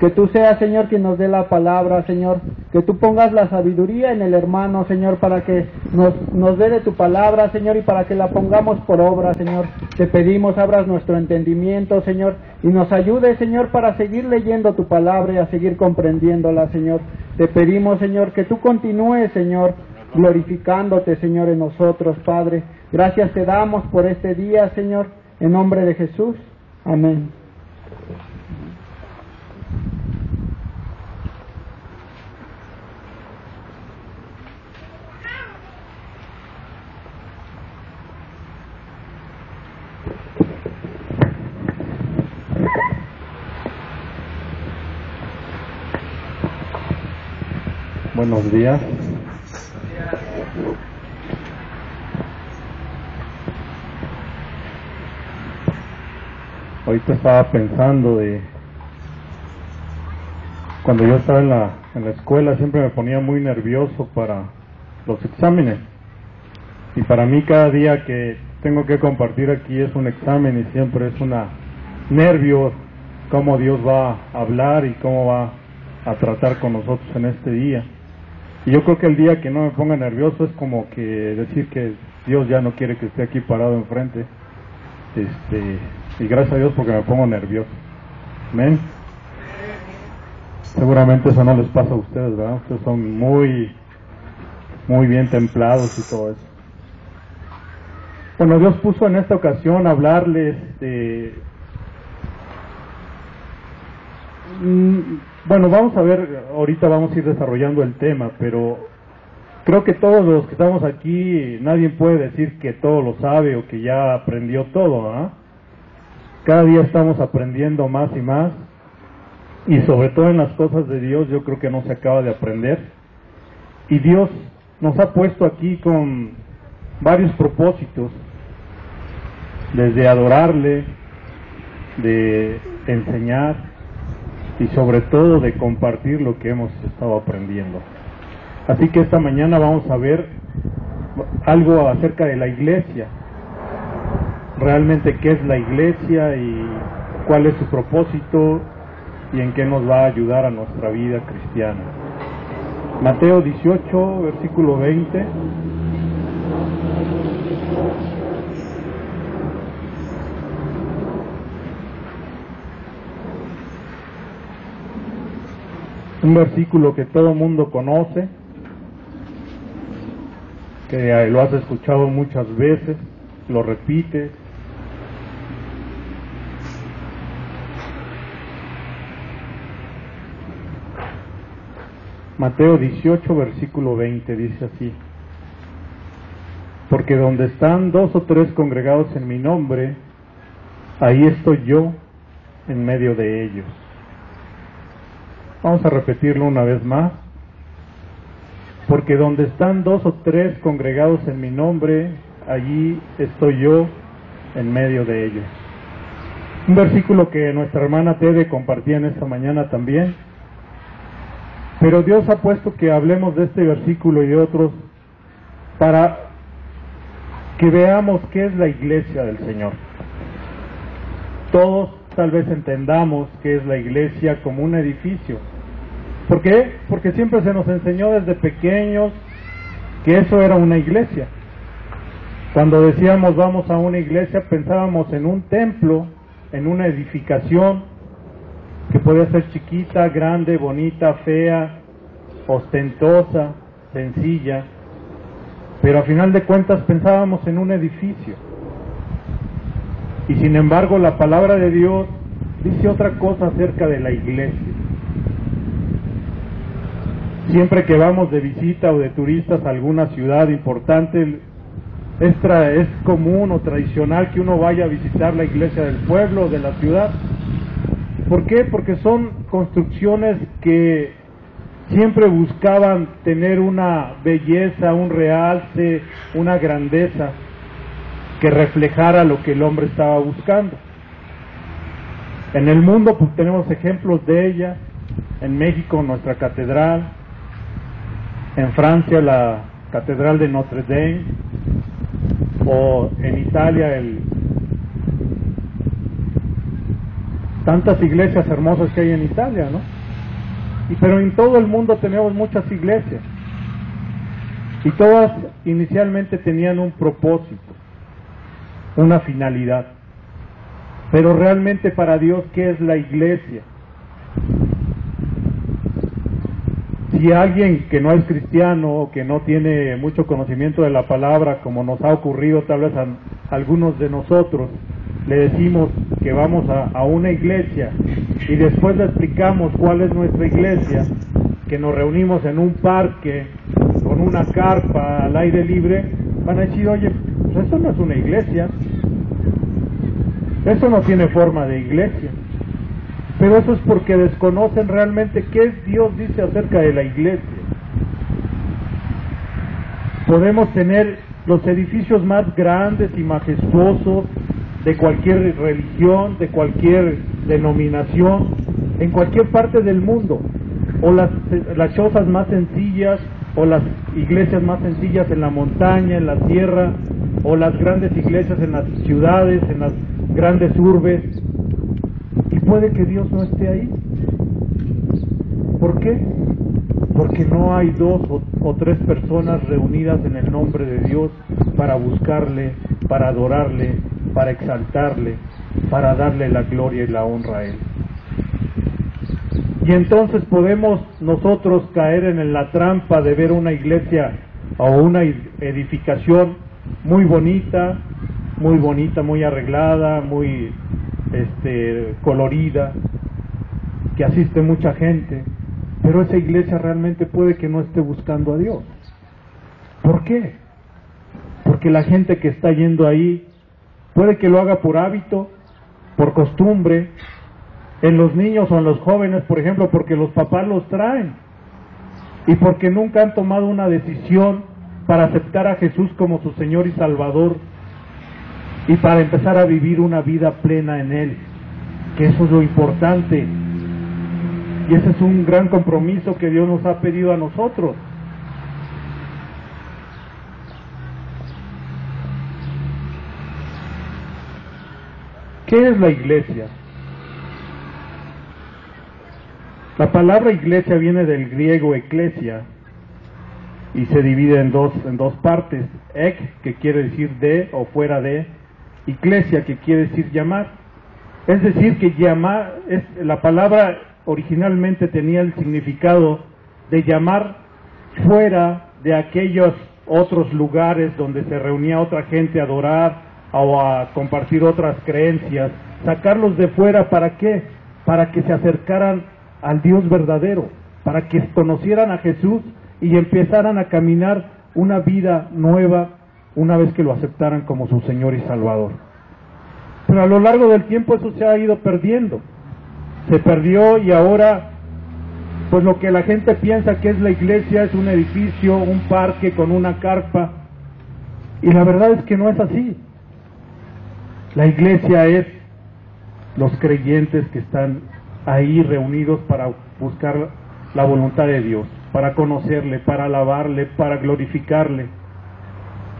Que tú seas, Señor, quien nos dé la palabra, Señor. Que tú pongas la sabiduría en el hermano, Señor, para que nos dé de tu palabra, Señor, y para que la pongamos por obra, Señor. Te pedimos, abras nuestro entendimiento, Señor, y nos ayude, Señor, para seguir leyendo tu palabra y a seguir comprendiéndola, Señor. Te pedimos, Señor, que tú continúes, Señor, glorificándote, Señor, en nosotros, Padre. Gracias te damos por este día, Señor, en nombre de Jesús. Amén. Buenos días. Ahorita estaba pensando de cuando yo estaba en la escuela, siempre me ponía muy nervioso para los exámenes, y para mí cada día que tengo que compartir aquí es un examen, y siempre es una nervio cómo Dios va a hablar y cómo va a tratar con nosotros en este día. Y yo creo que el día que no me ponga nervioso es como que decir que Dios ya no quiere que esté aquí parado enfrente. Y gracias a Dios porque me pongo nervioso. Amén. Seguramente eso no les pasa a ustedes, ¿verdad? Ustedes son muy bien templados y todo eso. Bueno, Dios puso en esta ocasión hablarles de... Bueno, vamos a ver, ahorita vamos a ir desarrollando el tema, pero creo que todos los que estamos aquí, nadie puede decir que todo lo sabe o que ya aprendió todo, ¿ah? Cada día estamos aprendiendo más y más, y sobre todo en las cosas de Dios yo creo que no se acaba de aprender, y Dios nos ha puesto aquí con varios propósitos, desde adorarle, de enseñar, y sobre todo de compartir lo que hemos estado aprendiendo. Así que esta mañana vamos a ver algo acerca de la iglesia, realmente qué es la iglesia y cuál es su propósito y en qué nos va a ayudar a nuestra vida cristiana. Mateo 18, versículo 20. Un versículo que todo mundo conoce, que lo has escuchado muchas veces, lo repites. Mateo 18, versículo 20, dice así: porque donde están 2 o 3 congregados en mi nombre, ahí estoy yo en medio de ellos. Vamos a repetirlo una vez más. Porque donde están 2 o 3 congregados en mi nombre, allí estoy yo en medio de ellos. Un versículo que nuestra hermana Tede compartía en esta mañana también. Pero Dios ha puesto que hablemos de este versículo y de otros para que veamos qué es la iglesia del Señor. Todos tal vez entendamos qué es la iglesia como un edificio. ¿Por qué? Porque siempre se nos enseñó desde pequeños que eso era una iglesia. Cuando decíamos vamos a una iglesia, pensábamos en un templo, en una edificación que podía ser chiquita, grande, bonita, fea, ostentosa, sencilla, pero a final de cuentas pensábamos en un edificio. Y sin embargo la palabra de Dios dice otra cosa acerca de la iglesia. Siempre que vamos de visita o de turistas a alguna ciudad importante, es común o tradicional que uno vaya a visitar la iglesia del pueblo o de la ciudad. ¿Por qué? Porque son construcciones que siempre buscaban tener una belleza, un realce, una grandeza que reflejara lo que el hombre estaba buscando. En el mundo pues tenemos ejemplos de ella. En México nuestra catedral, en Francia la catedral de Notre Dame, o en Italia tantas iglesias hermosas que hay en Italia, ¿no? Pero en todo el mundo tenemos muchas iglesias, y todas inicialmente tenían un propósito, una finalidad. Pero realmente para Dios, ¿qué es la iglesia? Si alguien que no es cristiano o que no tiene mucho conocimiento de la palabra, como nos ha ocurrido tal vez a algunos de nosotros, le decimos que vamos a una iglesia y después le explicamos cuál es nuestra iglesia, que nos reunimos en un parque con una carpa al aire libre, van a decir, oye, pues eso no es una iglesia, eso no tiene forma de iglesia. Pero eso es porque desconocen realmente qué Dios dice acerca de la iglesia. Podemos tener los edificios más grandes y majestuosos de cualquier religión, de cualquier denominación, en cualquier parte del mundo, o las chozas más sencillas, o las iglesias más sencillas en la montaña, en la sierra, o las grandes iglesias en las ciudades, en las grandes urbes, y puede que Dios no esté ahí. ¿Por qué? Porque no hay dos o tres personas reunidas en el nombre de Dios para buscarle, para adorarle, para exaltarle, para darle la gloria y la honra a Él. Y entonces podemos nosotros caer en la trampa de ver una iglesia o una edificación muy bonita, muy arreglada, muy colorida, que asiste mucha gente, pero esa iglesia realmente puede que no esté buscando a Dios. ¿Por qué? Porque la gente que está yendo ahí puede que lo haga por hábito, por costumbre, en los niños o en los jóvenes, por ejemplo, porque los papás los traen, y porque nunca han tomado una decisión para aceptar a Jesús como su Señor y Salvador, y para empezar a vivir una vida plena en Él, que eso es lo importante, y ese es un gran compromiso que Dios nos ha pedido a nosotros. ¿Qué es la iglesia? La palabra iglesia viene del griego eclesia y se divide en dos partes: ek, que quiere decir de o fuera de, y klesia, que quiere decir llamar. Es decir, que llamar, la palabra originalmente tenía el significado de llamar fuera de aquellos otros lugares donde se reunía otra gente a adorar o a compartir otras creencias, sacarlos de fuera. ¿Para qué? Para que se acercaran al Dios verdadero, para que conocieran a Jesús y empezaran a caminar una vida nueva una vez que lo aceptaran como su Señor y Salvador. Pero a lo largo del tiempo eso se ha ido perdiendo, se perdió, y ahora pues lo que la gente piensa que es la iglesia es un edificio, un parque con una carpa, y la verdad es que no es así. La iglesia es los creyentes que están ahí reunidos para buscar la voluntad de Dios, para conocerle, para alabarle, para glorificarle.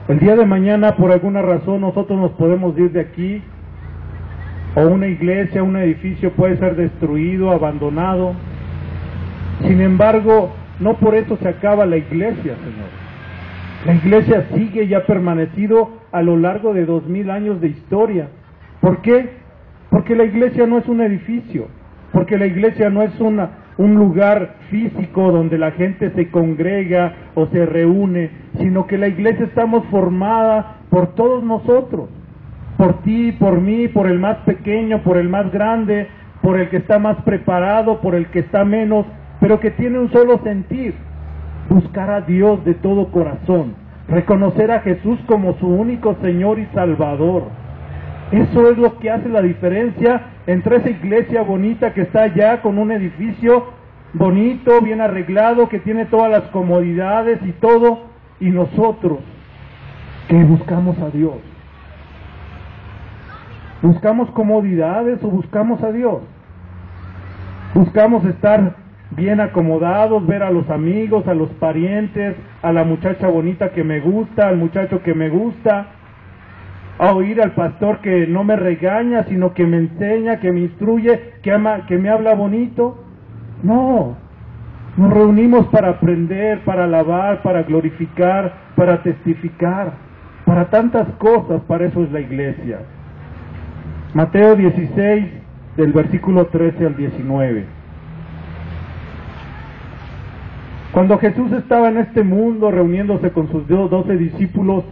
El día de mañana, por alguna razón, nosotros nos podemos ir de aquí, o una iglesia, un edificio puede ser destruido, abandonado. Sin embargo, no por eso se acaba la iglesia, Señor. La iglesia sigue y ha permanecido a lo largo de 2000 años de historia. ¿Por qué? Porque la iglesia no es un edificio, porque la iglesia no es un lugar físico donde la gente se congrega o se reúne, sino que la iglesia estamos formada por todos nosotros, por ti, por mí, por el más pequeño, por el más grande, por el que está más preparado, por el que está menos, pero que tiene un solo sentir: buscar a Dios de todo corazón, reconocer a Jesús como su único Señor y Salvador. Eso es lo que hace la diferencia entre esa iglesia bonita que está allá con un edificio bonito, bien arreglado, que tiene todas las comodidades y todo, y nosotros que buscamos a Dios. ¿Buscamos comodidades o buscamos a Dios? Buscamos estar bien acomodados, ver a los amigos, a los parientes, a la muchacha bonita que me gusta, al muchacho que me gusta, a oír al pastor que no me regaña, sino que me enseña, que me instruye, que me habla bonito. No, nos reunimos para aprender, para alabar, para glorificar, para testificar, para tantas cosas. Para eso es la iglesia. Mateo 16, del versículo 13 al 19. Cuando Jesús estaba en este mundo reuniéndose con sus 12 discípulos,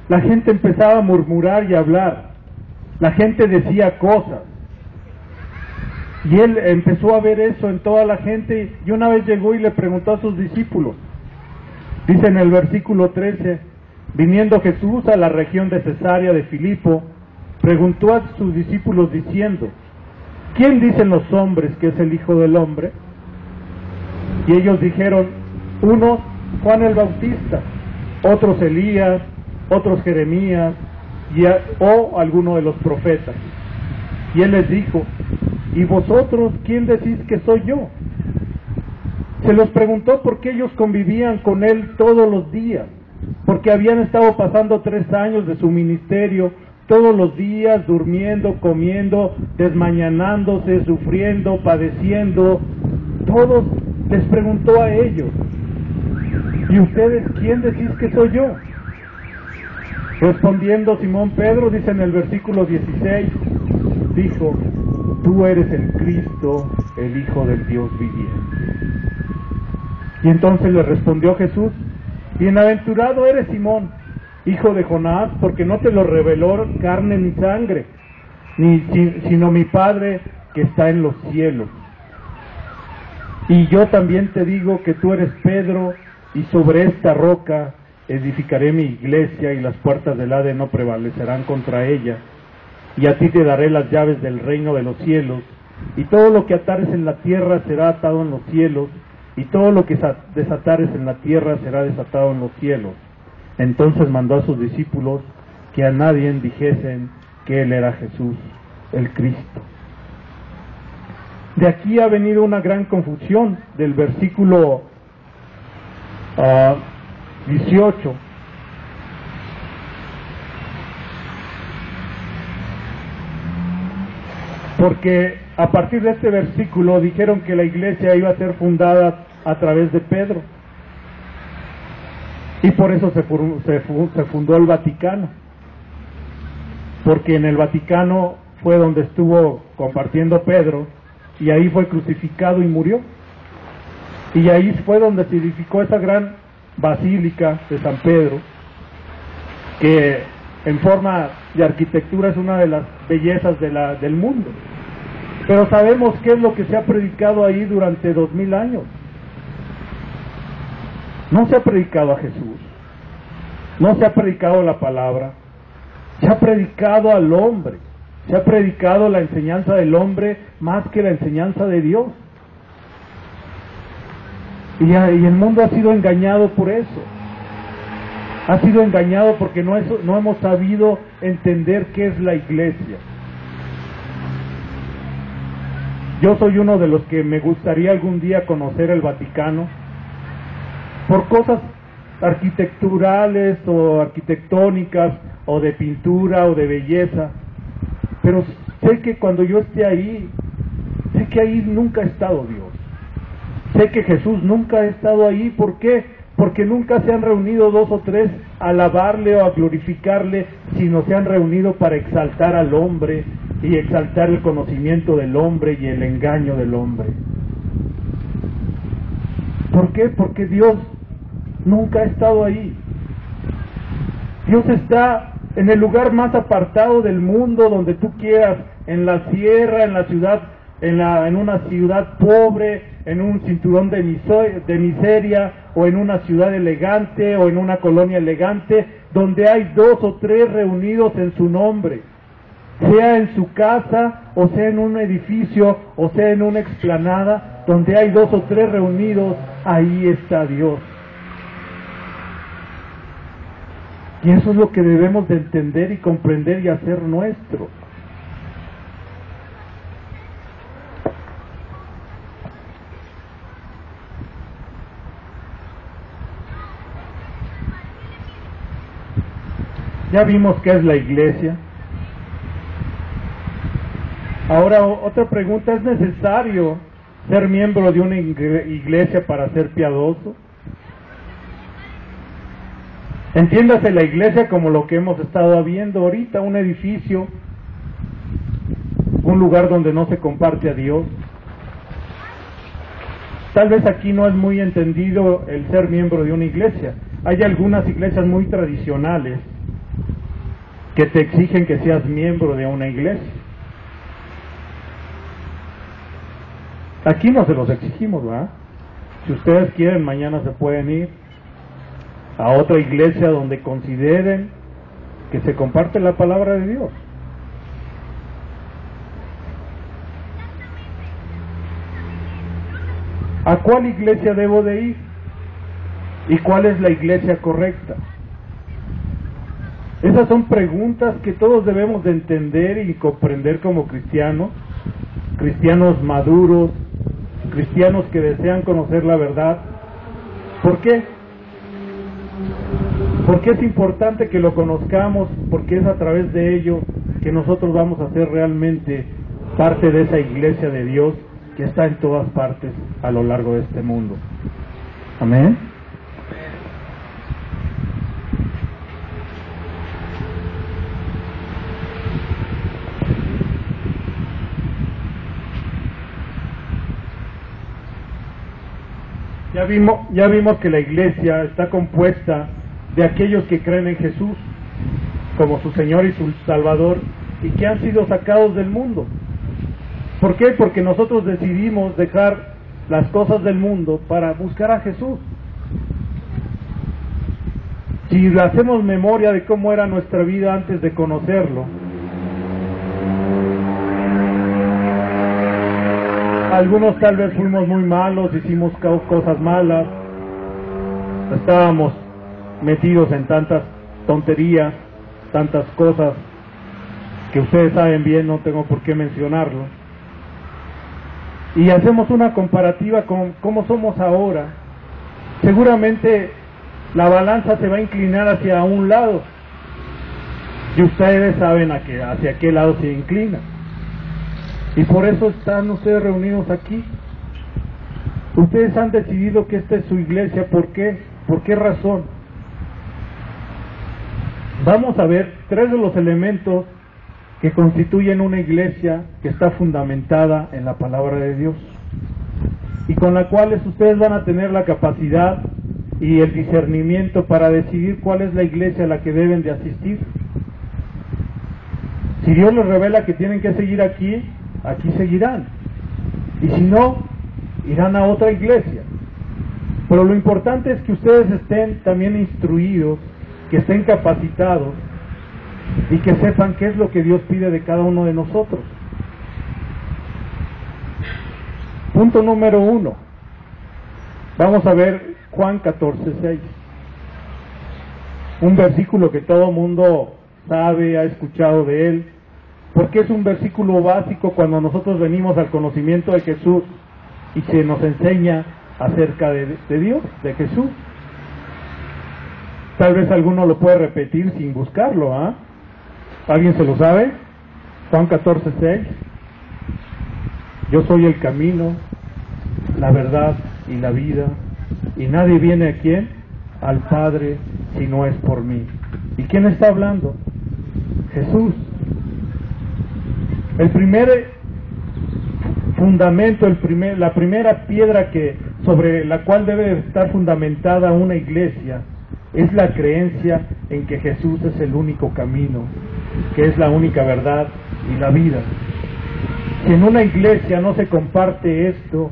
la gente empezaba a murmurar y a hablar. La gente decía cosas. Y él empezó a ver eso en toda la gente, y una vez llegó y le preguntó a sus discípulos. Dice en el versículo 13, viniendo Jesús a la región de Cesarea de Filipo, preguntó a sus discípulos diciendo, ¿quién dicen los hombres que es el Hijo del Hombre? Y ellos dijeron, unos Juan el Bautista, otros Elías, otros Jeremías, o alguno de los profetas. Y él les dijo, ¿y vosotros quién decís que soy yo? Se los preguntó porque ellos convivían con él todos los días, porque habían estado pasando 3 años de su ministerio, todos los días durmiendo, comiendo, desmañanándose, sufriendo, padeciendo. Todos les preguntó a ellos, ¿y ustedes quién decís que soy yo? Respondiendo Simón Pedro, dice en el versículo 16, dijo, tú eres el Cristo, el Hijo del Dios viviente. Y entonces le respondió Jesús, bienaventurado eres Simón, hijo de Jonás, porque no te lo reveló carne ni sangre, sino mi Padre que está en los cielos. Y yo también te digo que tú eres Pedro, y sobre esta roca edificaré mi iglesia, y las puertas del Hades no prevalecerán contra ella. Y a ti te daré las llaves del reino de los cielos, y todo lo que atares en la tierra será atado en los cielos, y todo lo que desatares en la tierra será desatado en los cielos. Entonces mandó a sus discípulos que a nadie dijesen que él era Jesús, el Cristo. De aquí ha venido una gran confusión del versículo 18. Porque a partir de este versículo dijeron que la iglesia iba a ser fundada a través de Pedro. Y por eso se fundó el Vaticano. Porque en el Vaticano fue donde estuvo compartiendo Pedro, y ahí fue crucificado y murió. Y ahí fue donde se edificó esa gran basílica de San Pedro, que en forma de arquitectura es una de las bellezas del mundo. Pero sabemos qué es lo que se ha predicado ahí durante 2000 años. No se ha predicado a Jesús, no se ha predicado la palabra, se ha predicado al hombre, se ha predicado la enseñanza del hombre más que la enseñanza de Dios. Y el mundo ha sido engañado por eso. Ha sido engañado porque no hemos sabido entender qué es la iglesia. Yo soy uno de los que me gustaría algún día conocer el Vaticano, por cosas arquitecturales o arquitectónicas o de pintura o de belleza, pero sé que cuando yo esté ahí, sé que ahí nunca ha estado Dios. Sé que Jesús nunca ha estado ahí. ¿Por qué? Porque nunca se han reunido 2 o 3 a alabarle o a glorificarle, sino se han reunido para exaltar al hombre y exaltar el conocimiento del hombre y el engaño del hombre. ¿Por qué? Porque Dios nunca ha estado ahí. Dios está en el lugar más apartado del mundo, donde tú quieras, en la sierra, en la ciudad, en una ciudad pobre, en un cinturón de miseria, o en una ciudad elegante, o en una colonia elegante, donde hay 2 o 3 reunidos en su nombre, sea en su casa, o sea en un edificio, o sea en una explanada, donde hay 2 o 3 reunidos, ahí está Dios. Y eso es lo que debemos de entender y comprender y hacer nuestro. Ya vimos qué es la iglesia. Ahora, otra pregunta: ¿es necesario ser miembro de una iglesia para ser piadoso? Entiéndase la iglesia como lo que hemos estado viendo ahorita, un edificio, un lugar donde no se comparte a Dios. Tal vez aquí no es muy entendido el ser miembro de una iglesia. Hay algunas iglesias muy tradicionales que te exigen que seas miembro de una iglesia. Aquí no se los exigimos, ¿verdad? Si ustedes quieren, mañana se pueden ir a otra iglesia donde consideren que se comparte la palabra de Dios. ¿A cuál iglesia debo de ir? ¿Y cuál es la iglesia correcta? Esas son preguntas que todos debemos de entender y comprender como cristianos, cristianos maduros, cristianos que desean conocer la verdad. ¿Por qué? Porque es importante que lo conozcamos, porque es a través de ello que nosotros vamos a ser realmente parte de esa iglesia de Dios que está en todas partes a lo largo de este mundo. Amén. Ya vimos que la iglesia está compuesta de aquellos que creen en Jesús como su Señor y su Salvador y que han sido sacados del mundo. ¿Por qué? Porque nosotros decidimos dejar las cosas del mundo para buscar a Jesús. Si hacemos memoria de cómo era nuestra vida antes de conocerlo, algunos tal vez fuimos muy malos, hicimos cosas malas, estábamos metidos en tantas tonterías, tantas cosas que ustedes saben bien, no tengo por qué mencionarlo. Y hacemos una comparativa con cómo somos ahora. Seguramente la balanza se va a inclinar hacia un lado, y ustedes saben hacia qué lado se inclina. Y por eso están ustedes reunidos aquí. Ustedes han decidido que esta es su iglesia. ¿Por qué? ¿Por qué razón? Vamos a ver 3 de los elementos que constituyen una iglesia que está fundamentada en la palabra de Dios y con la cuales ustedes van a tener la capacidad y el discernimiento para decidir cuál es la iglesia a la que deben de asistir. Si Dios les revela que tienen que seguir aquí, aquí seguirán, y si no, irán a otra iglesia. Pero lo importante es que ustedes estén también instruidos, que estén capacitados y que sepan qué es lo que Dios pide de cada uno de nosotros. Punto número 1. Vamos a ver Juan 14:6. Un versículo que todo mundo sabe, ha escuchado de él, porque es un versículo básico cuando nosotros venimos al conocimiento de Jesús y se nos enseña acerca de Dios, de Jesús. Tal vez alguno lo puede repetir sin buscarlo, ¿ah? ¿Alguien se lo sabe? Juan 14:6. Yo soy el camino, la verdad y la vida, y nadie viene a quién, al Padre, si no es por mí. ¿Y quién está hablando? Jesús. El primer fundamento, la primera piedra sobre la cual debe estar fundamentada una iglesia es la creencia en que Jesús es el único camino, que es la única verdad y la vida. Si en una iglesia no se comparte esto,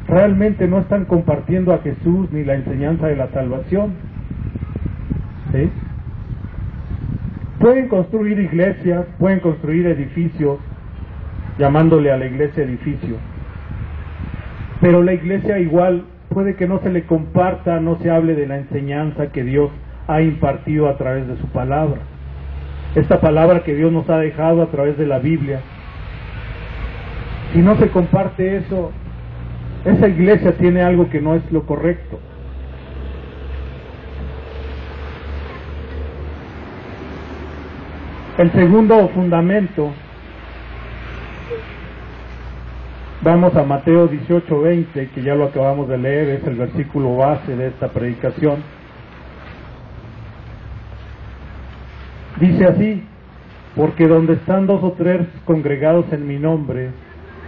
realmente no están compartiendo a Jesús ni la enseñanza de la salvación. ¿Sí? Pueden construir iglesias, pueden construir edificios, llamándole a la iglesia edificio, pero la iglesia igual puede que no se le comparta, no se hable de la enseñanza que Dios ha impartido a través de su palabra, esta palabra que Dios nos ha dejado a través de la Biblia. Si no se comparte eso, esa iglesia tiene algo que no es lo correcto. El segundo fundamento, vamos a Mateo 18:20, que ya lo acabamos de leer, es el versículo base de esta predicación. Dice así: porque donde están 2 o 3 congregados en mi nombre,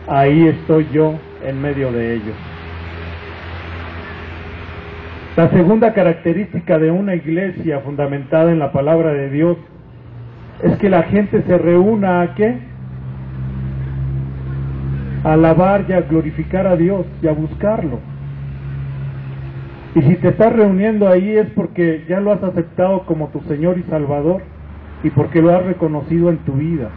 ahí estoy yo en medio de ellos. La segunda característica de una iglesia fundamentada en la palabra de Dios es que la gente se reúna ¿a qué? A alabar y a glorificar a Dios y a buscarlo. Y si te estás reuniendo ahí es porque ya lo has aceptado como tu Señor y Salvador y porque lo has reconocido en tu vida.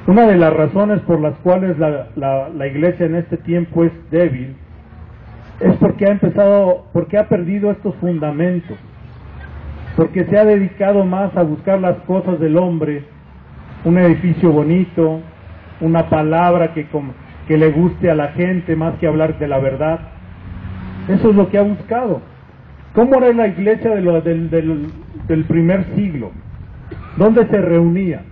Una de las razones por las cuales la iglesia en este tiempo es débil es porque ha perdido estos fundamentos, porque se ha dedicado más a buscar las cosas del hombre, un edificio bonito, una palabra que le guste a la gente más que hablar de la verdad. Eso es lo que ha buscado. ¿Cómo era la iglesia del primer siglo? ¿Dónde se reunía?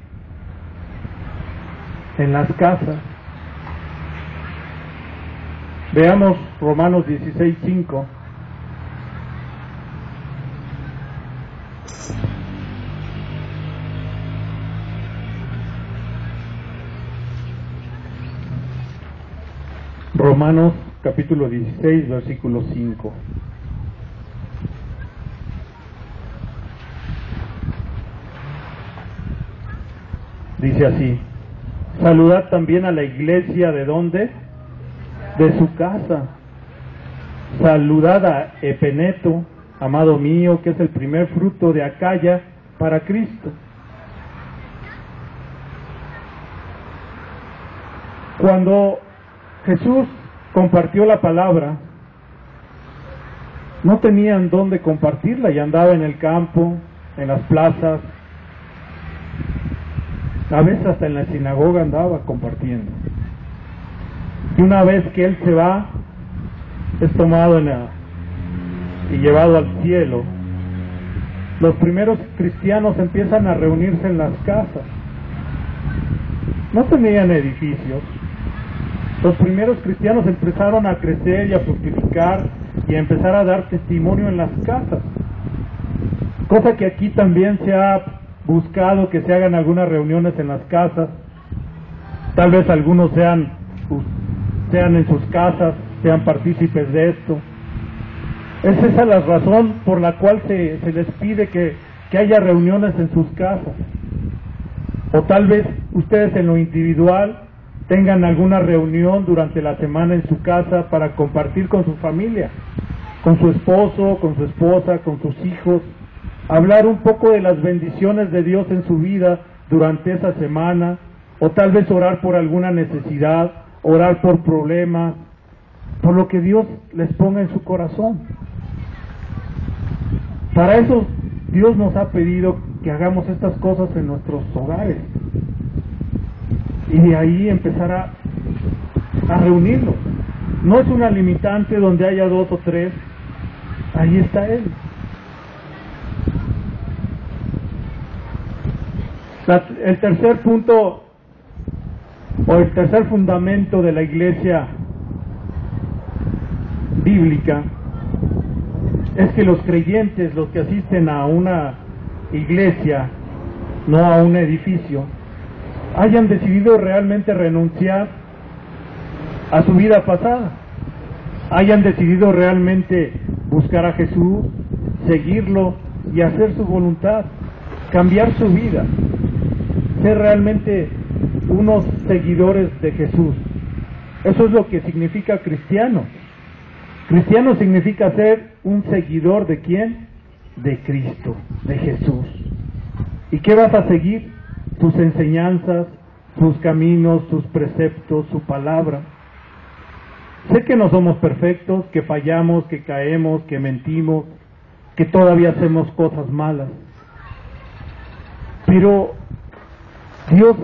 En las casas. Veamos Romanos 16:5. Romanos capítulo 16, versículo 5. Dice así: saludad también a la iglesia, ¿de dónde? De su casa. Saludad a Epeneto, amado mío, que es el primer fruto de Acaya para Cristo. Cuando Jesús compartió la palabra, no tenían dónde compartirla y andaba en el campo, en las plazas, a veces hasta en la sinagoga andaba compartiendo. Y una vez que Él se va, es tomado y llevado al cielo, los primeros cristianos empiezan a reunirse en las casas. No tenían edificios. Los primeros cristianos empezaron a crecer y a fructificar y a empezar a dar testimonio en las casas. Cosa que aquí también se ha buscado que se hagan algunas reuniones en las casas. Tal vez algunos sean en sus casas, sean partícipes de esto. Es esa la razón por la cual se les pide que haya reuniones en sus casas. O tal vez ustedes en lo individual tengan alguna reunión durante la semana en su casa para compartir con su familia, con su esposo, con su esposa, con sus hijos, hablar un poco de las bendiciones de Dios en su vida durante esa semana, o tal vez orar por alguna necesidad, orar por problemas, por lo que Dios les ponga en su corazón. Para eso Dios nos ha pedido que hagamos estas cosas en nuestros hogares. Y de ahí empezar a reunirnos. No es una limitante donde haya 2 o 3, ahí está Él. El tercer punto, o el tercer fundamento de la iglesia bíblica, es que los creyentes, los que asisten a una iglesia, no a un edificio, hayan decidido realmente renunciar a su vida pasada, hayan decidido realmente buscar a Jesús, seguirlo y hacer su voluntad, cambiar su vida, ser realmente unos seguidores de Jesús. Eso es lo que significa cristiano. Cristiano significa ser un seguidor ¿de quién? De Cristo, de Jesús. ¿Y qué vas a seguir? Sus enseñanzas, sus caminos, sus preceptos, su palabra. Sé que no somos perfectos, que fallamos, que caemos, que mentimos, que todavía hacemos cosas malas. Pero Dios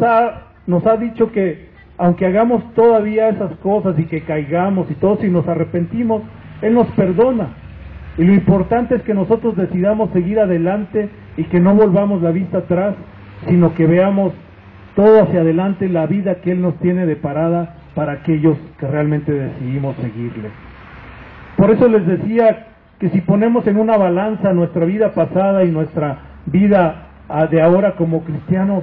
nos ha dicho que aunque hagamos todavía esas cosas y que caigamos y todo, si nos arrepentimos, Él nos perdona. Y lo importante es que nosotros decidamos seguir adelante y que no volvamos la vista atrás, sino que veamos todo hacia adelante, la vida que Él nos tiene deparada para aquellos que realmente decidimos seguirle. Por eso les decía que si ponemos en una balanza nuestra vida pasada y nuestra vida de ahora como cristianos,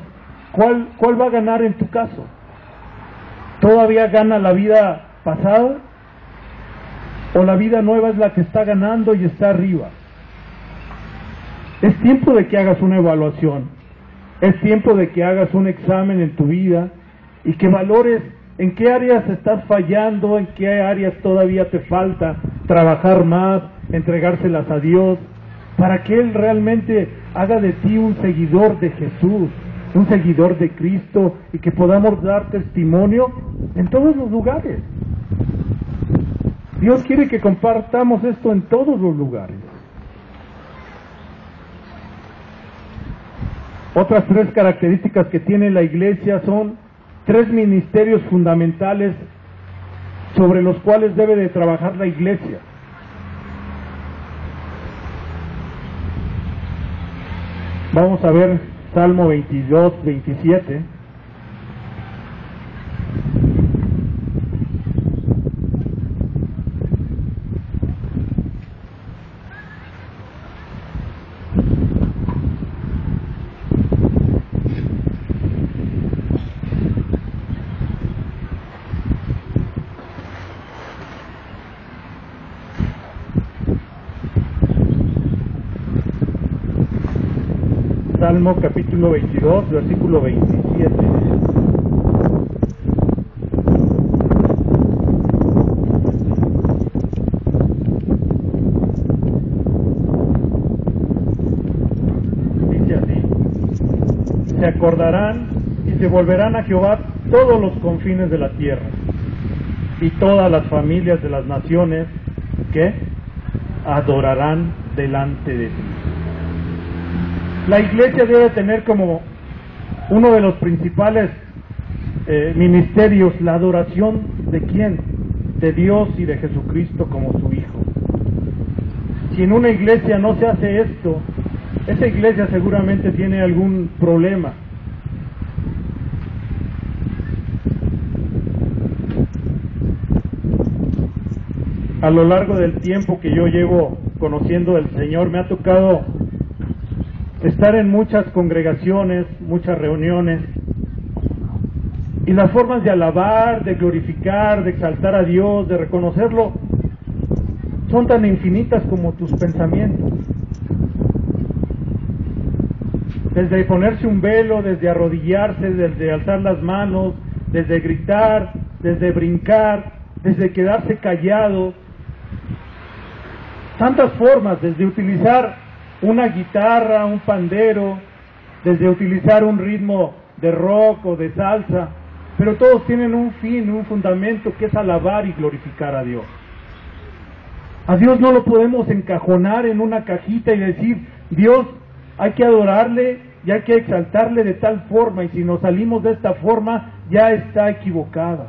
¿cuál va a ganar en tu caso? ¿Todavía gana la vida pasada? ¿O la vida nueva es la que está ganando y está arriba? Es tiempo de que hagas una evaluación, es tiempo de que hagas un examen en tu vida y que valores en qué áreas estás fallando, en qué áreas todavía te falta trabajar más, entregárselas a Dios, para que Él realmente haga de ti un seguidor de Jesús, un seguidor de Cristo, y que podamos dar testimonio en todos los lugares. Dios quiere que compartamos esto en todos los lugares. Otras 3 características que tiene la iglesia son 3 ministerios fundamentales sobre los cuales debe de trabajar la iglesia. Vamos a ver Salmo 22, 27. Salmo capítulo 22, versículo 27. Dice así: se acordarán y se volverán a Jehová todos los confines de la tierra, y todas las familias de las naciones que adorarán delante de ti. La iglesia debe tener como uno de los principales ministerios la adoración de ¿quién? De Dios y de Jesucristo como su Hijo. Si en una iglesia no se hace esto, esa iglesia seguramente tiene algún problema. A lo largo del tiempo que yo llevo conociendo al Señor, me ha tocado estar en muchas congregaciones, muchas reuniones, y las formas de alabar, de glorificar, de exaltar a Dios, de reconocerlo, son tan infinitas como tus pensamientos. Desde ponerse un velo, desde arrodillarse, desde alzar las manos, desde gritar, desde brincar, desde quedarse callado, tantas formas, desde utilizar una guitarra, un pandero, desde utilizar un ritmo de rock o de salsa, pero todos tienen un fin, un fundamento, que es alabar y glorificar a Dios. A Dios no lo podemos encajonar en una cajita y decir, Dios, hay que adorarle y hay que exaltarle de tal forma, y si nos salimos de esta forma, ya está equivocada.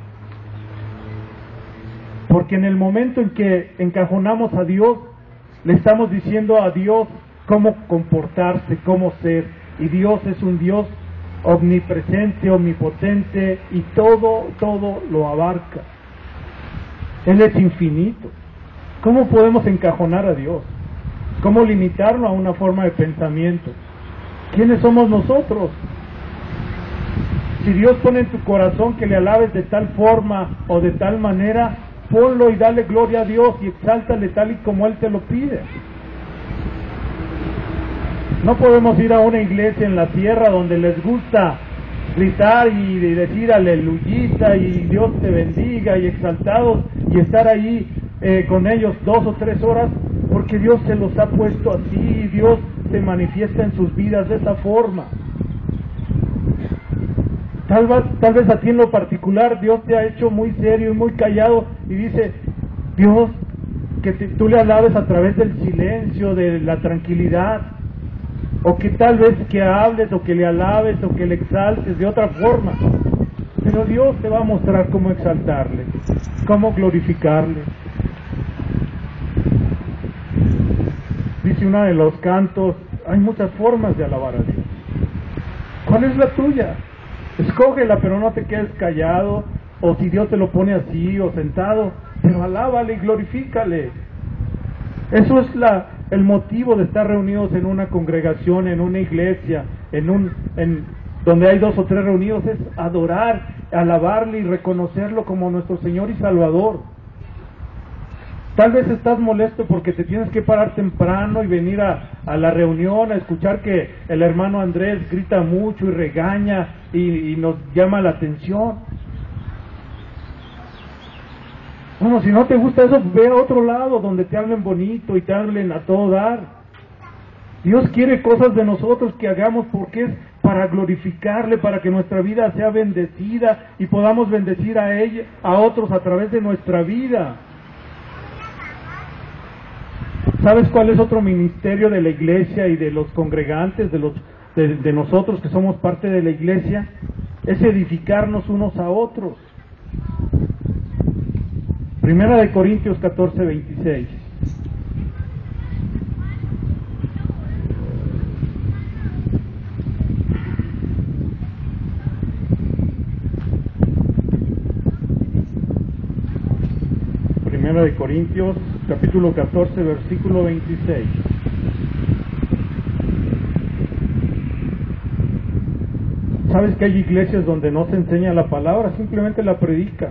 Porque en el momento en que encajonamos a Dios, le estamos diciendo a Dios cómo comportarse, cómo ser, y Dios es un Dios omnipresente, omnipotente, y todo lo abarca. Él es infinito. ¿Cómo podemos encajonar a Dios? ¿Cómo limitarlo a una forma de pensamiento? ¿Quiénes somos nosotros? Si Dios pone en tu corazón que le alabes de tal forma o de tal manera, ponlo y dale gloria a Dios y exáltale tal y como Él te lo pide. No podemos ir a una iglesia en la tierra donde les gusta gritar y decir aleluyita y Dios te bendiga y exaltados, y estar ahí con ellos 2 o 3 horas, porque Dios se los ha puesto así, y Dios se manifiesta en sus vidas de esa forma. Tal vez a ti en lo particular Dios te ha hecho muy serio y muy callado, y dice Dios que tú le alabes a través del silencio, de la tranquilidad, o que tal vez que hables o que le alabes o que le exaltes de otra forma. Pero Dios te va a mostrar cómo exaltarle, cómo glorificarle. dice uno de los cantos, hay muchas formas de alabar a Dios. ¿Cuál es la tuya? Escógela, pero no te quedes callado, o si Dios te lo pone así, o sentado, pero alábale y glorifícale. Eso es el motivo de estar reunidos en una congregación, en una iglesia, donde hay 2 o 3 reunidos, es adorar, alabarle y reconocerlo como nuestro Señor y Salvador. Tal vez estás molesto porque te tienes que parar temprano y venir a la reunión a escuchar que el hermano Andrés grita mucho y regaña y nos llama la atención. Bueno, si no te gusta eso, ve a otro lado donde te hablen bonito y te hablen a todo dar. Dios quiere cosas de nosotros que hagamos porque es para glorificarle, para que nuestra vida sea bendecida y podamos bendecir a otros a través de nuestra vida. ¿Sabes cuál es otro ministerio de la iglesia y de los congregantes, de nosotros que somos parte de la iglesia? Es edificarnos unos a otros. Primera de Corintios 14, 26. Primera de Corintios, capítulo 14, versículo 26. ¿Sabes que hay iglesias donde no se enseña la palabra? Simplemente la predica.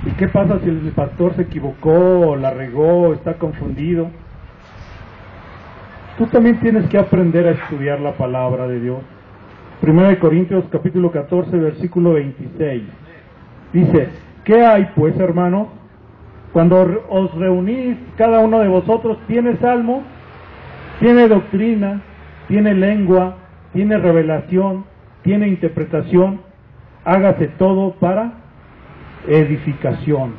¿Y qué pasa si el pastor se equivocó, o la regó, o está confundido? Tú también tienes que aprender a estudiar la palabra de Dios. Primera de Corintios, capítulo 14, versículo 26. Dice, ¿qué hay pues, hermano? Cuando os reunís, cada uno de vosotros tiene salmo, tiene doctrina, tiene lengua, tiene revelación, tiene interpretación. Hágase todo para edificación,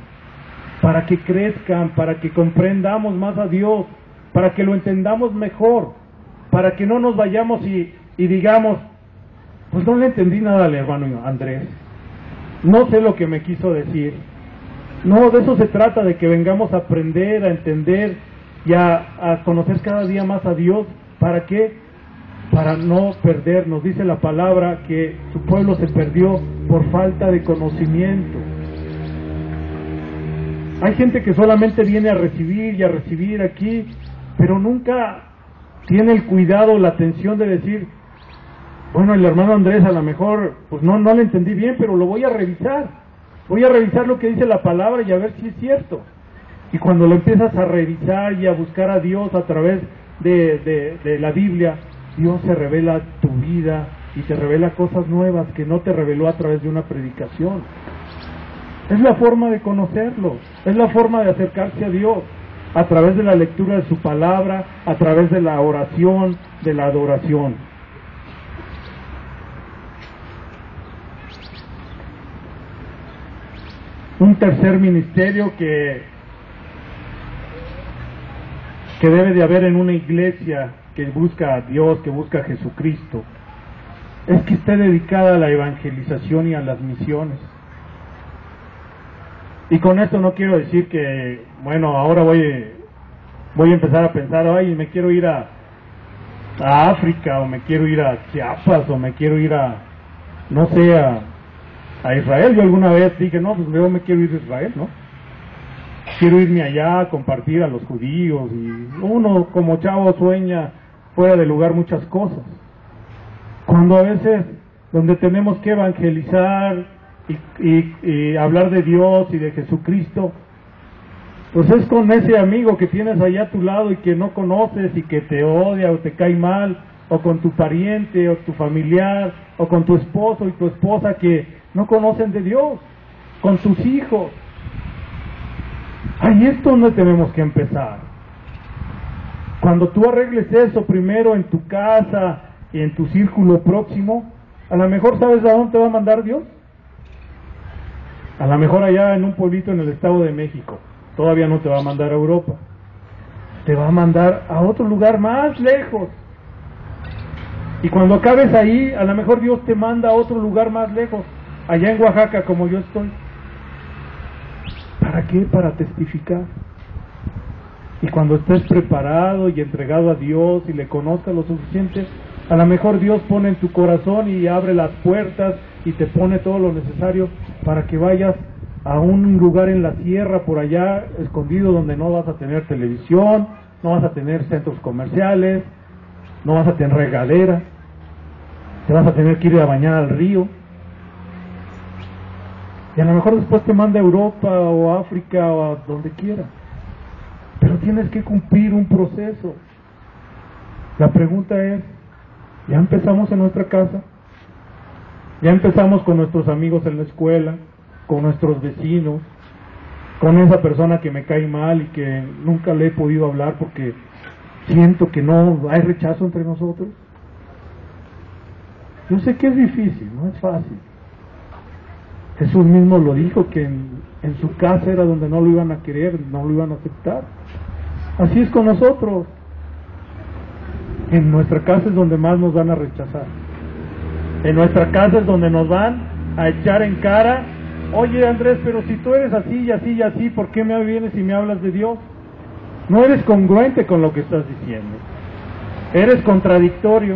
para que crezcan, para que comprendamos más a Dios, para que lo entendamos mejor, para que no nos vayamos y digamos, pues no le entendí nada al hermano Andrés, no sé lo que me quiso decir. No, de eso se trata, de que vengamos a aprender, a entender y a conocer cada día más a Dios. ¿Para qué? Para no perdernos. Dice la palabra que su pueblo se perdió por falta de conocimiento. Hay gente que solamente viene a recibir y a recibir aquí, pero nunca tiene el cuidado, la atención de decir, bueno, el hermano Andrés a lo mejor, pues no le entendí bien, pero lo voy a revisar. Voy a revisar lo que dice la palabra y a ver si es cierto. Y cuando lo empiezas a revisar y a buscar a Dios a través de la Biblia, Dios se revela a tu vida y te revela cosas nuevas que no te reveló a través de una predicación. Es la forma de conocerlo, es la forma de acercarse a Dios, a través de la lectura de su palabra, a través de la oración, de la adoración. Un tercer ministerio que debe de haber en una iglesia que busca a Dios, que busca a Jesucristo, es que esté dedicada a la evangelización y a las misiones. Y con esto no quiero decir que, bueno, ahora voy a empezar a pensar, ay, me quiero ir a África, o me quiero ir a Chiapas, o me quiero ir no sé, a Israel. Yo alguna vez dije, no, pues yo me quiero ir a Israel, ¿no? Quiero irme allá a compartir a los judíos, y uno como chavo sueña fuera de lugar muchas cosas. Cuando a veces, donde tenemos que evangelizar y hablar de Dios y de Jesucristo, pues es con ese amigo que tienes allá a tu lado y que no conoces y que te odia o te cae mal, o con tu pariente o tu familiar, o con tu esposo y tu esposa que no conocen de Dios, con tus hijos. Ahí es donde tenemos que empezar. Cuando tú arregles eso primero en tu casa y en tu círculo próximo, a lo mejor ¿sabes a dónde te va a mandar Dios? A lo mejor allá en un pueblito en el Estado de México. Todavía no te va a mandar a Europa. Te va a mandar a otro lugar más lejos. Y cuando acabes ahí, a lo mejor Dios te manda a otro lugar más lejos, allá en Oaxaca, como yo estoy. ¿Para qué? Para testificar. Y cuando estés preparado y entregado a Dios y le conozcas lo suficiente, a lo mejor Dios pone en tu corazón y abre las puertas y te pone todo lo necesario para que vayas a un lugar en la sierra por allá escondido donde no vas a tener televisión, no vas a tener centros comerciales, no vas a tener regadera, te vas a tener que ir a bañar al río. Y a lo mejor después te manda a Europa o a África o a donde quiera. Pero tienes que cumplir un proceso. La pregunta es, ¿ya empezamos en nuestra casa? ¿Ya empezamos con nuestros amigos en la escuela? ¿Con nuestros vecinos? ¿Con esa persona que me cae mal y que nunca le he podido hablar porque siento que no hay rechazo entre nosotros? Yo sé que es difícil, no es fácil. Jesús mismo lo dijo, que en su casa era donde no lo iban a querer, no lo iban a aceptar. Así es con nosotros. En nuestra casa es donde más nos van a rechazar. En nuestra casa es donde nos van a echar en cara: oye Andrés, pero si tú eres así y así y así, ¿por qué me vienes y me hablas de Dios? No eres congruente con lo que estás diciendo. Eres contradictorio.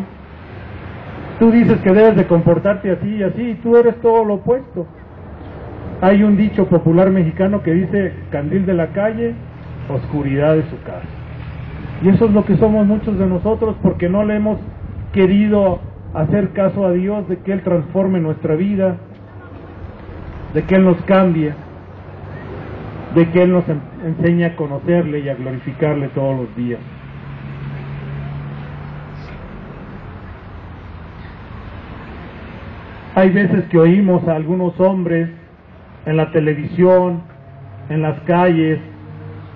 Tú dices que debes de comportarte así y así, y tú eres todo lo opuesto. Hay un dicho popular mexicano que dice: candil de la calle, oscuridad de su casa. Y eso es lo que somos muchos de nosotros, porque no le hemos querido hacer caso a Dios de que Él transforme nuestra vida, de que Él nos cambie, de que Él nos enseñe a conocerle y a glorificarle todos los días. Hay veces que oímos a algunos hombres en la televisión, en las calles,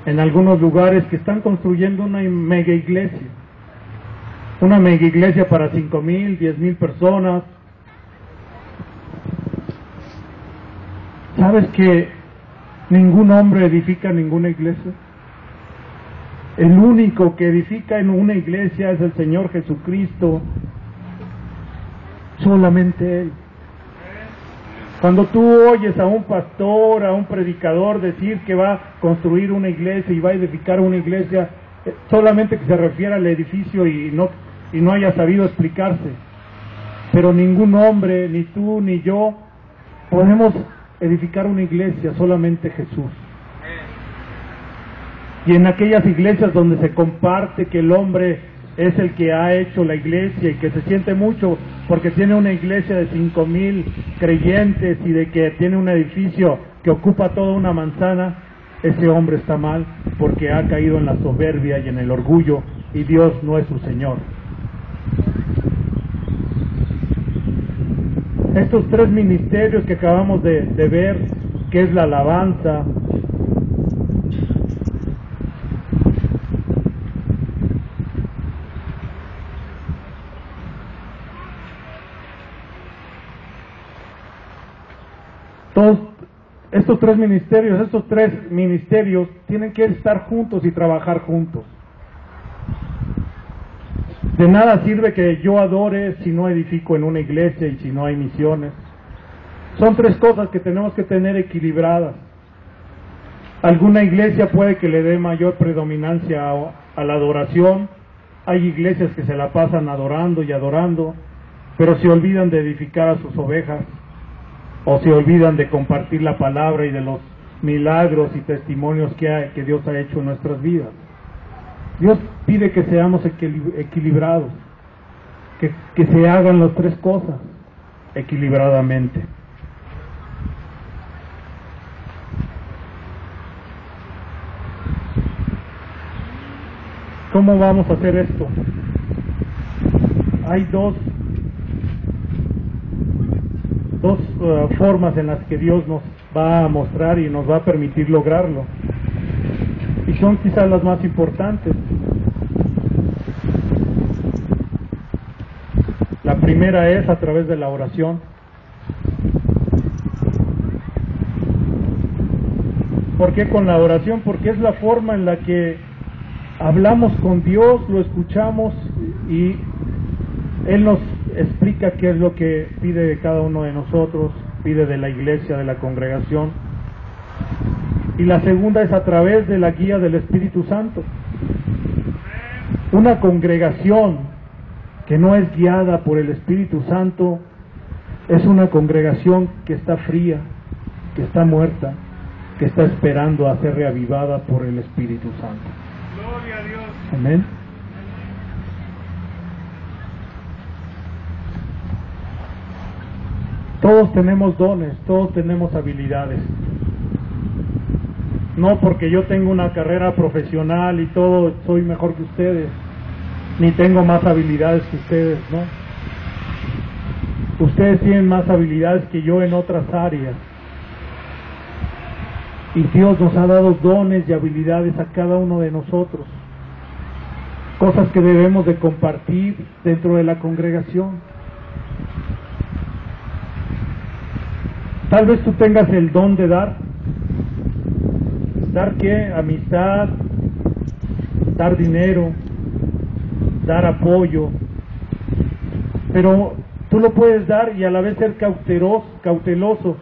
en algunos lugares, que están construyendo una mega iglesia para 5,000, 10,000 personas. ¿Sabes que ningún hombre edifica ninguna iglesia? El único que edifica en una iglesia es el Señor Jesucristo, solamente Él. Cuando tú oyes a un pastor, a un predicador decir que va a construir una iglesia y va a edificar una iglesia, solamente que se refiere al edificio y no haya sabido explicarse. Pero ningún hombre, ni tú ni yo, podemos edificar una iglesia, solamente Jesús. Y en aquellas iglesias donde se comparte que el hombre es el que ha hecho la iglesia y que se siente mucho porque tiene una iglesia de 5,000 creyentes y de que tiene un edificio que ocupa toda una manzana, ese hombre está mal, porque ha caído en la soberbia y en el orgullo, y Dios no es su Señor. Estos tres ministerios que acabamos de ver, que es la alabanza, todos estos tres ministerios tienen que estar juntos y trabajar juntos. De nada sirve que yo adore si no edifico en una iglesia y si no hay misiones. Son tres cosas que tenemos que tener equilibradas. Alguna iglesia puede que le dé mayor predominancia a la adoración. Hay iglesias que se la pasan adorando y adorando, pero se olvidan de edificar a sus ovejas, o se olvidan de compartir la palabra y de los milagros y testimonios que Dios ha hecho en nuestras vidas. Dios pide que seamos equilibrados, que se hagan las tres cosas equilibradamente. ¿Cómo vamos a hacer esto? Hay dos formas en las que Dios nos va a mostrar y nos va a permitir lograrlo, y son quizás las más importantes. La primera es a través de la oración. ¿Por qué con la oración? Porque es la forma en la que hablamos con Dios, lo escuchamos y Él nos explica qué es lo que pide de cada uno de nosotros, pide de la iglesia, de la congregación. y la segunda es a través de la guía del Espíritu Santo. Una congregación que no es guiada por el Espíritu Santo es una congregación que está fría, que está muerta, que está esperando a ser reavivada por el Espíritu Santo. Gloria a Dios. Amén. Todos tenemos dones, todos tenemos habilidades. No porque yo tengo una carrera profesional y todo soy mejor que ustedes, ni tengo más habilidades que ustedes, no. Ustedes tienen más habilidades que yo en otras áreas. Y Dios nos ha dado dones y habilidades a cada uno de nosotros. Cosas que debemos de compartir dentro de la congregación. Tal vez tú tengas el don de dar. ¿Dar qué? Amistad, dar dinero, dar apoyo. Pero tú lo puedes dar y a la vez ser cauteloso,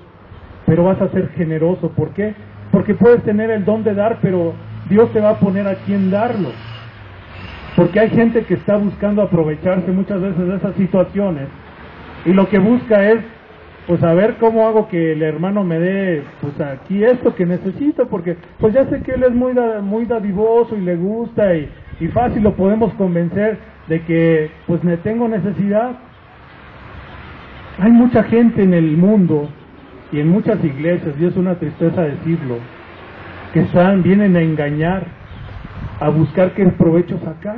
pero vas a ser generoso. ¿Por qué? Porque puedes tener el don de dar, pero Dios te va a poner a quién darlo. Porque hay gente que está buscando aprovecharse muchas veces de esas situaciones y lo que busca es, pues a ver cómo hago que el hermano me dé, pues aquí esto que necesito, porque pues ya sé que él es muy dadivoso y le gusta y fácil lo podemos convencer de que pues me tengo necesidad. Hay mucha gente en el mundo y en muchas iglesias, y es una tristeza decirlo, que vienen a engañar, a buscar qué provecho sacar,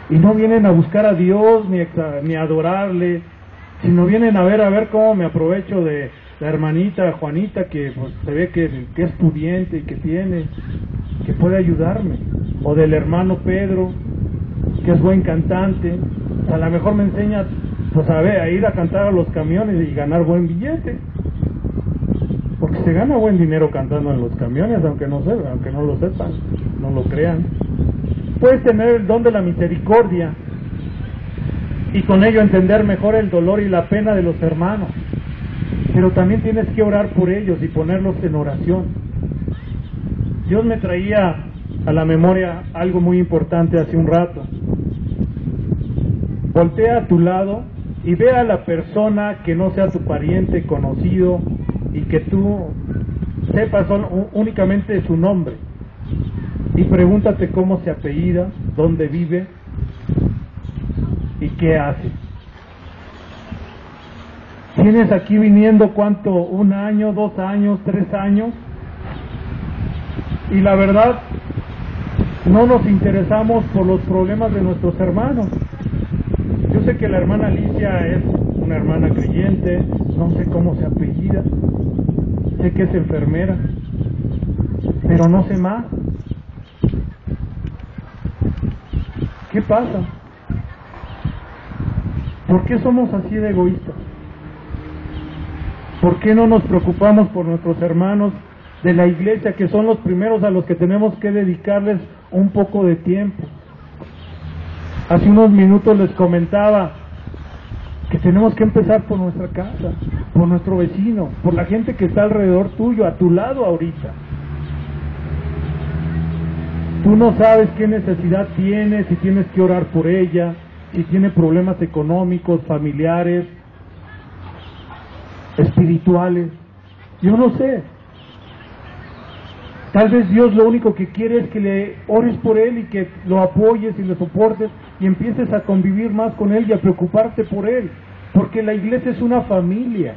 y no vienen a buscar a Dios ni a adorarle, sino vienen a ver cómo me aprovecho de la hermanita Juanita que pues, se ve que es pudiente y que puede ayudarme, o del hermano Pedro que es buen cantante, a lo mejor me enseña pues a ir a cantar a los camiones y ganar buen billete, porque se gana buen dinero cantando en los camiones, aunque no lo sepan, no lo crean. Puedes tener el don de la misericordia y con ello entender mejor el dolor y la pena de los hermanos, pero también tienes que orar por ellos y ponerlos en oración. Dios me traía a la memoria algo muy importante hace un rato. Voltea a tu lado y ve a la persona que no sea tu pariente, conocido, y que tú sepas únicamente su nombre, y pregúntate cómo se apellida, dónde vive y qué hace. ¿Tienes aquí viniendo cuánto? ¿1 año, 2 años, 3 años? Y la verdad, no nos interesamos por los problemas de nuestros hermanos. Yo sé que la hermana Alicia es una hermana creyente, no sé cómo se apellida, sé que es enfermera, pero no sé más. ¿Qué pasa? ¿Por qué somos así de egoístas? ¿Por qué no nos preocupamos por nuestros hermanos de la iglesia, que son los primeros a los que tenemos que dedicarles un poco de tiempo? Hace unos minutos les comentaba que tenemos que empezar por nuestra casa, por nuestro vecino, por la gente que está alrededor tuyo, a tu lado ahorita. Tú no sabes qué necesidad tiene, si tienes que orar por ella, si tiene problemas económicos, familiares, espirituales. Yo no sé. Tal vez Dios lo único que quiere es que le ores por él y que lo apoyes y le soportes y empieces a convivir más con él y a preocuparte por él. Porque la iglesia es una familia.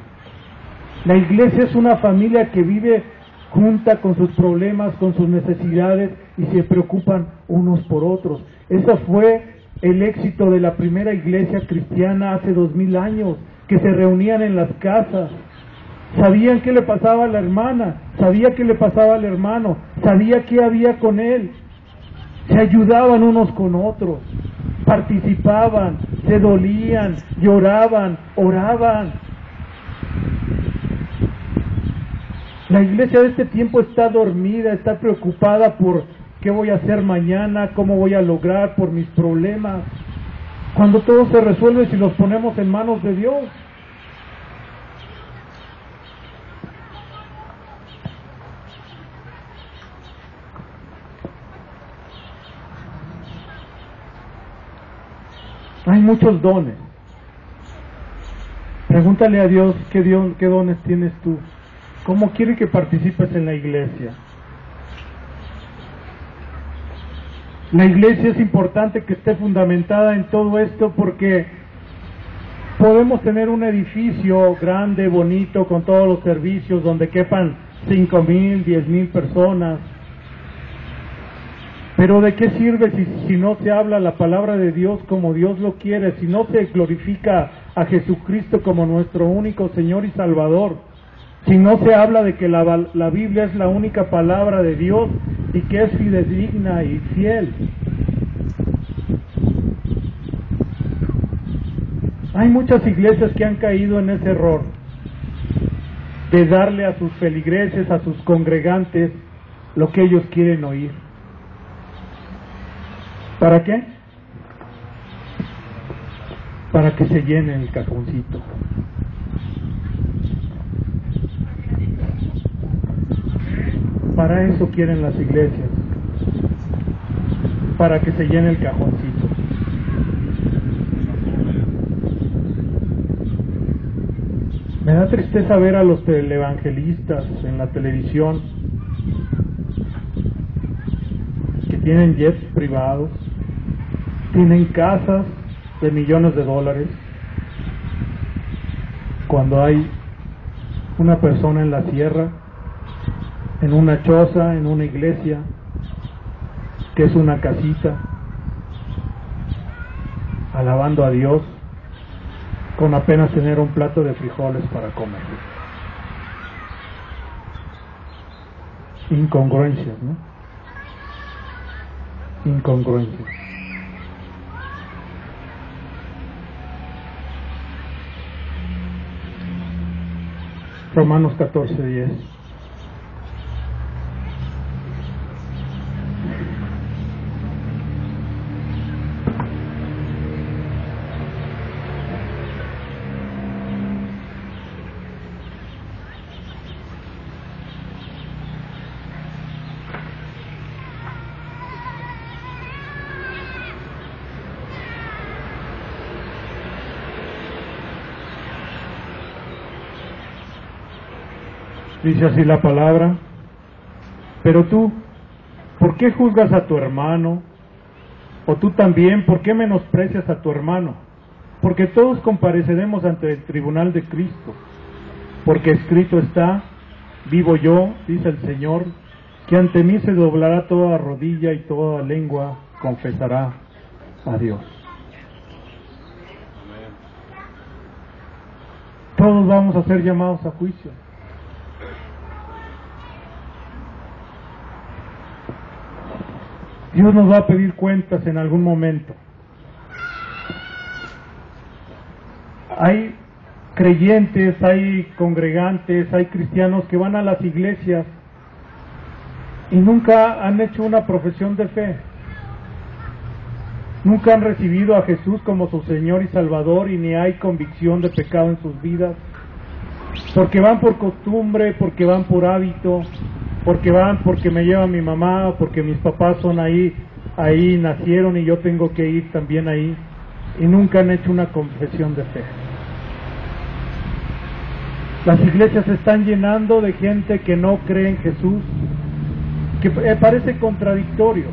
La iglesia es una familia que vive junta con sus problemas, con sus necesidades y se preocupan unos por otros. Eso fue el éxito de la primera iglesia cristiana hace 2000 años, que se reunían en las casas. Sabían qué le pasaba a la hermana, sabía qué le pasaba al hermano, sabía qué había con él. Se ayudaban unos con otros, participaban, se dolían, lloraban, oraban. La iglesia de este tiempo está dormida, está preocupada por qué voy a hacer mañana, cómo voy a lograr por mis problemas, cuando todo se resuelve si los ponemos en manos de Dios. Hay muchos dones. Pregúntale a Dios qué dones tienes tú. ¿Cómo quiere que participes en la iglesia? La iglesia es importante que esté fundamentada en todo esto porque podemos tener un edificio grande, bonito, con todos los servicios, donde quepan 5,000, 10,000 personas. Pero ¿de qué sirve si no se habla la palabra de Dios como Dios lo quiere? Si no se glorifica a Jesucristo como nuestro único Señor y Salvador. Si no se habla de que la Biblia es la única palabra de Dios y que es fidedigna y fiel. Hay muchas iglesias que han caído en ese error de darle a sus feligreses, a sus congregantes, lo que ellos quieren oír. ¿Para qué? Para que se llene el cajoncito. Para eso quieren las iglesias, para que se llene el cajoncito. Me da tristeza ver a los televangelistas en la televisión que tienen jets privados, tienen casas de millones de dólares, cuando hay una persona en la sierra, en una choza, en una iglesia, que es una casita, alabando a Dios, con apenas tener un plato de frijoles para comer. Incongruencias, ¿no? Incongruencias. Romanos 14:10. Dice así la palabra: pero tú, ¿por qué juzgas a tu hermano? O tú también, ¿por qué menosprecias a tu hermano? Porque todos compareceremos ante el tribunal de Cristo. Porque escrito está: vivo yo, dice el Señor, que ante mí se doblará toda rodilla y toda lengua confesará a Dios. Todos vamos a ser llamados a juicio. Dios nos va a pedir cuentas en algún momento. Hay creyentes, hay congregantes, hay cristianos que van a las iglesias y nunca han hecho una profesión de fe. Nunca han recibido a Jesús como su Señor y Salvador, y ni hay convicción de pecado en sus vidas. Porque van por costumbre, porque van por hábito, porque me lleva mi mamá, porque mis papás son ahí nacieron y yo tengo que ir también ahí, y nunca han hecho una confesión de fe. Las iglesias se están llenando de gente que no cree en Jesús, que parece contradictorio.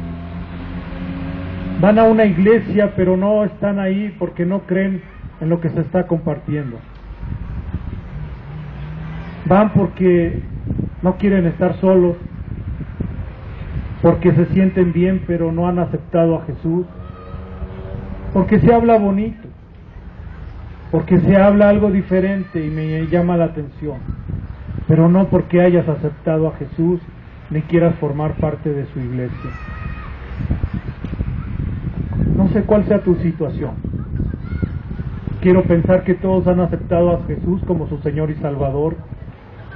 Van a una iglesia pero no están ahí porque no creen en lo que se está compartiendo. Van porque no quieren estar solos, porque se sienten bien pero no han aceptado a Jesús, porque se habla bonito, porque se habla algo diferente y me llama la atención, pero no porque hayas aceptado a Jesús ni quieras formar parte de su iglesia. No sé cuál sea tu situación. Quiero pensar que todos han aceptado a Jesús como su Señor y Salvador,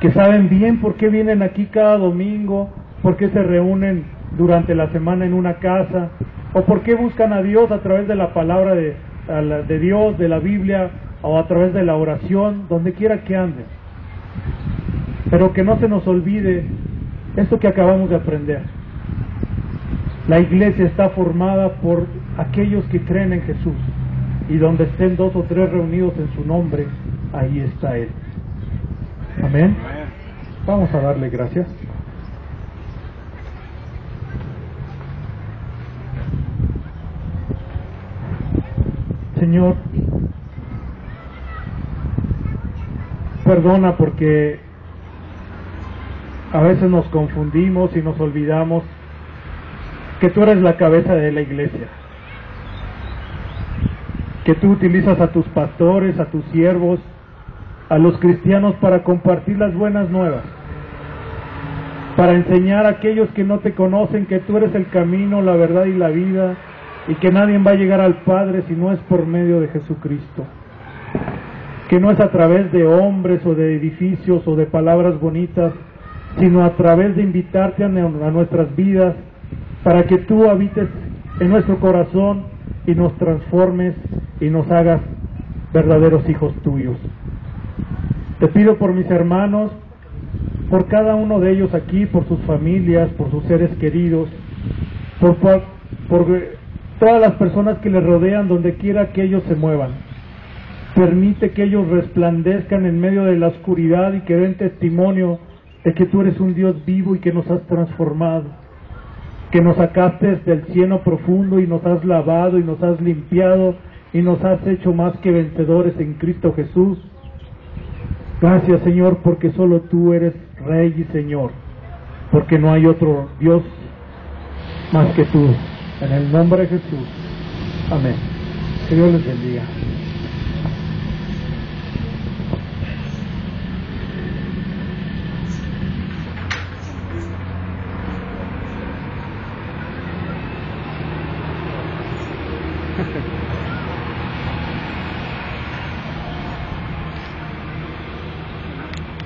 que saben bien por qué vienen aquí cada domingo, por qué se reúnen durante la semana en una casa, o por qué buscan a Dios a través de la palabra de Dios, de la Biblia, o a través de la oración, donde quiera que anden. Pero que no se nos olvide esto que acabamos de aprender. La iglesia está formada por aquellos que creen en Jesús, y donde estén 2 o 3 reunidos en su nombre, ahí está Él. Amén. Vamos a darle gracias. Señor, perdona porque a veces nos confundimos y nos olvidamos que tú eres la cabeza de la iglesia, que tú utilizas a tus pastores, a tus siervos, a los cristianos para compartir las buenas nuevas, para enseñar a aquellos que no te conocen que tú eres el camino, la verdad y la vida, y que nadie va a llegar al Padre si no es por medio de Jesucristo, que no es a través de hombres o de edificios o de palabras bonitas, sino a través de invitarte a nuestras vidas para que tú habites en nuestro corazón y nos transformes y nos hagas verdaderos hijos tuyos. Te pido por mis hermanos, por cada uno de ellos aquí, por sus familias, por sus seres queridos, por todas las personas que les rodean, donde quiera que ellos se muevan. Permite que ellos resplandezcan en medio de la oscuridad y que den testimonio de que tú eres un Dios vivo y que nos has transformado, que nos sacaste del cieno profundo y nos has lavado y nos has limpiado y nos has hecho más que vencedores en Cristo Jesús. Gracias, Señor, porque solo tú eres Rey y Señor, porque no hay otro Dios más que tú. En el nombre de Jesús. Amén. Que Dios les bendiga.